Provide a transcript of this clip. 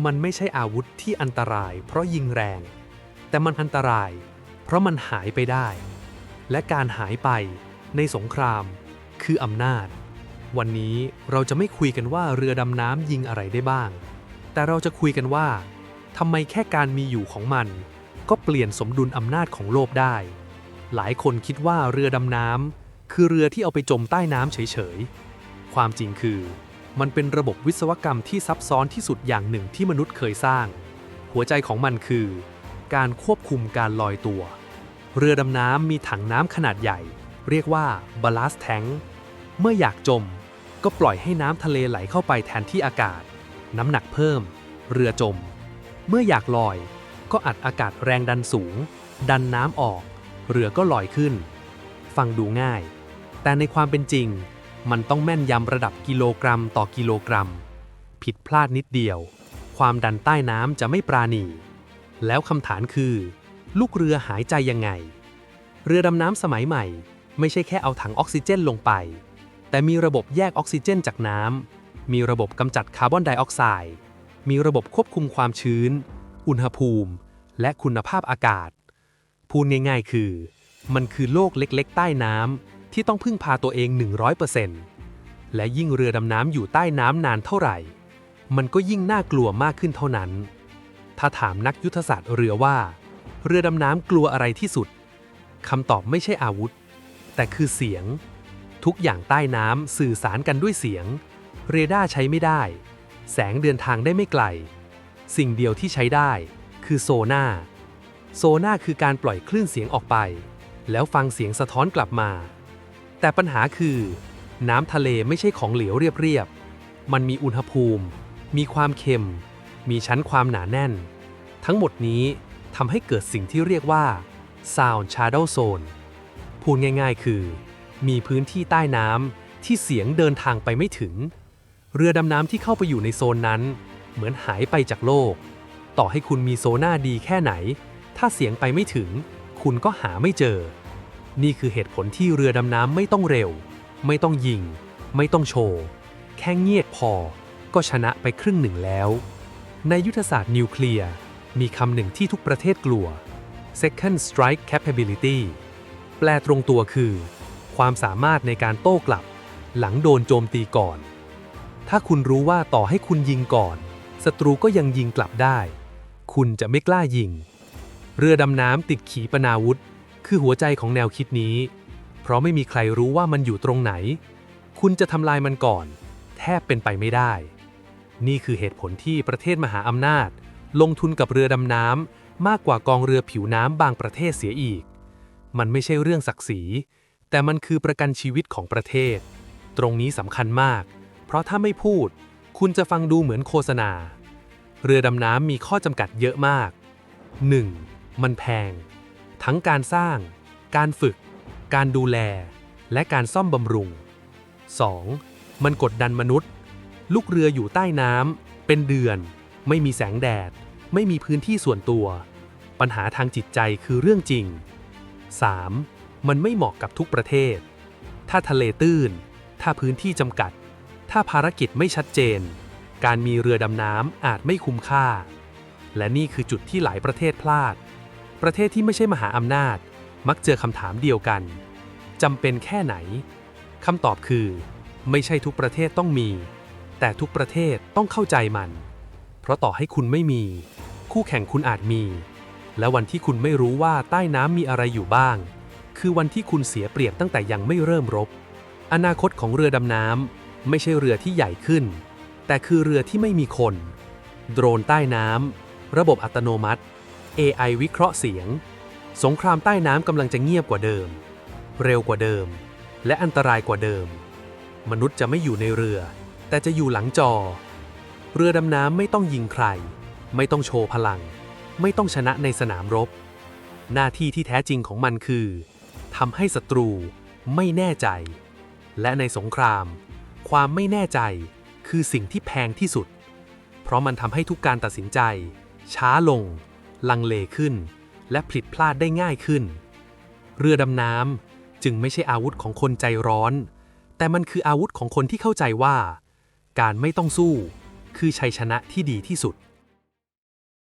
มันไม่ใช่อาวุธที่อันตรายเพราะยิงแรง แต่มันอันตรายเพราะมันหายไปได้ และการหายไปในสงครามคืออำนาจ วันนี้เราจะไม่คุยกันว่าเรือดำน้ำยิงอะไรได้บ้าง แต่เราจะคุยกันว่าทำไมแค่การมีอยู่ของมันก็เปลี่ยนสมดุลอำนาจของโลกได้ หลายคนคิดว่าเรือดำน้ำคือเรือที่เอาไปจมใต้น้ำเฉยๆ ความจริงคือมันเป็นระบบวิศวกรรมที่ซับซ้อนที่สุดอย่างหนึ่งที่มนุษย์เคยสร้าง หัวใจของมันคือการควบคุมการลอยตัว เรือดำน้ำมีถังน้ำขนาดใหญ่ เรียกว่า ballast tank เมื่ออยากจมก็ปล่อยให้น้ำทะเลไหลเข้าไปแทนที่อากาศ น้ำหนักเพิ่ม เรือจม เมื่ออยากลอยก็อัดอากาศแรงดันสูง ดันน้ำออก เรือก็ลอยขึ้น ฟังดูง่าย แต่ในความเป็นจริงมันต้องแม่นยำระดับกิโลกรัมต่อกิโลกรัม ผิดพลาดนิดเดียวความดันใต้น้ำจะไม่ปราณี แล้วคำถามคือลูกเรือหายใจยังไง เรือดำน้ำสมัยใหม่ไม่ใช่แค่เอาถังออกซิเจนลงไปแต่มีระบบแยกออกซิเจนจากน้ำมีระบบกำจัดคาร์บอนไดออกไซด์มีระบบควบคุมความชื้นอุณหภูมิและคุณภาพอากาศพูดง่ายๆคือมันคือโลกเล็กๆใต้น้ำที่ต้องพึ่งพาตัวเอง 100% และยิ่งเรือดำน้ำอยู่ใต้น้ำนานเท่าไหร่มันก็ยิ่งน่ากลัวมากขึ้นเท่านั้นถ้าถามนักยุทธศาสตร์เรือว่าเรือดำน้ำกลัวอะไรที่สุดคำตอบไม่ใช่อาวุธแต่คือเสียงทุกอย่างใต้น้ำสื่อสารกันด้วยเสียงเรดาร์ใช้ไม่ได้แสงเดินทางได้ไม่ไกลสิ่งเดียวที่ใช้ได้คือโซน่าคือการปล่อยคลื่นเสียงออกไปแล้วฟังเสียงสะท้อนกลับมาแต่ปัญหาคือน้ำทะเลไม่ใช่ของเหลวเรียบๆมันมีอุณหภูมิมีความเค็มมีชั้นความหนาแน่นทั้งหมดนี้ทำให้เกิดสิ่งที่เรียกว่า Sound Shadow Zone พูดง่ายๆคือมีพื้นที่ใต้น้ำที่เสียงเดินทางไปไม่ถึงเรือดำน้ำที่เข้าไปอยู่ในโซนนั้นเหมือนหายไปจากโลกต่อให้คุณมีโซน่าดีแค่ไหนถ้าเสียงไปไม่ถึงคุณก็หาไม่เจอนี่คือเหตุผลที่เรือดำน้ำไม่ต้องเร็วไม่ต้องยิงไม่ต้องโชว์แค่เงียบพอก็ชนะไปครึ่งหนึ่งแล้วในยุทธศาสตร์นิวเคลียร์มีคำหนึ่งที่ทุกประเทศกลัว Second Strike Capability แปลตรงตัวคือความสามารถในการโต้กลับหลังโดนโจมตีก่อนถ้าคุณรู้ว่าต่อให้คุณยิงก่อนศัตรูก็ยังยิงกลับได้คุณจะไม่กล้ายิงเรือดำน้ำติดขีปนาวุธคือหัวใจของแนวคิดนี้เพราะไม่มีใครรู้ว่ามันอยู่ตรงไหนคุณจะทำลายมันก่อนแทบเป็นไปไม่ได้นี่คือเหตุผลที่ประเทศมหาอำนาจลงทุนกับเรือดำน้ำมากกว่ากองเรือผิวน้ำบางประเทศเสียอีกมันไม่ใช่เรื่องศักดิ์ศรีแต่มันคือประกันชีวิตของประเทศตรงนี้สำคัญมากเพราะถ้าไม่พูดคุณจะฟังดูเหมือนโฆษณาเรือดำน้ำมีข้อจำกัดเยอะมาก 1. มันแพงทั้งการสร้างการฝึกการดูแลและการซ่อมบำรุง 2. มันกดดันมนุษย์ลูกเรืออยู่ใต้น้ำเป็นเดือนไม่มีแสงแดดไม่มีพื้นที่ส่วนตัวปัญหาทางจิตใจคือเรื่องจริง 3. มันไม่เหมาะกับทุกประเทศถ้าทะเลตื้นถ้าพื้นที่จำกัดถ้าภารกิจไม่ชัดเจนการมีเรือดำน้ำอาจไม่คุ้มค่าและนี่คือจุดที่หลายประเทศพลาดประเทศที่ไม่ใช่มหาอำนาจมักเจอคำถามเดียวกันจำเป็นแค่ไหนคำตอบคือไม่ใช่ทุกประเทศต้องมีแต่ทุกประเทศต้องเข้าใจมันเพราะต่อให้คุณไม่มีคู่แข่งคุณอาจมีและวันที่คุณไม่รู้ว่าใต้น้ำมีอะไรอยู่บ้างคือวันที่คุณเสียเปรียบตั้งแต่ยังไม่เริ่มรบอนาคตของเรือดำน้ำไม่ใช่เรือที่ใหญ่ขึ้นแต่คือเรือที่ไม่มีคนโดรนใต้น้ำระบบอัตโนมัติ AI วิเคราะห์เสียงสงครามใต้น้ำกำลังจะเงียบกว่าเดิมเร็วกว่าเดิมและอันตรายกว่าเดิมมนุษย์จะไม่อยู่ในเรือแต่จะอยู่หลังจอเรือดำน้ำไม่ต้องยิงใครไม่ต้องโชว์พลังไม่ต้องชนะในสนามรบหน้าที่ที่แท้จริงของมันคือทำให้ศัตรูไม่แน่ใจและในสงครามความไม่แน่ใจคือสิ่งที่แพงที่สุดเพราะมันทำให้ทุกการตัดสินใจช้าลงลังเลขึ้นและผิดพลาดได้ง่ายขึ้นเรือดำน้ำจึงไม่ใช่อาวุธของคนใจร้อนแต่มันคืออาวุธของคนที่เข้าใจว่าการไม่ต้องสู้คือชัยชนะที่ดีที่สุด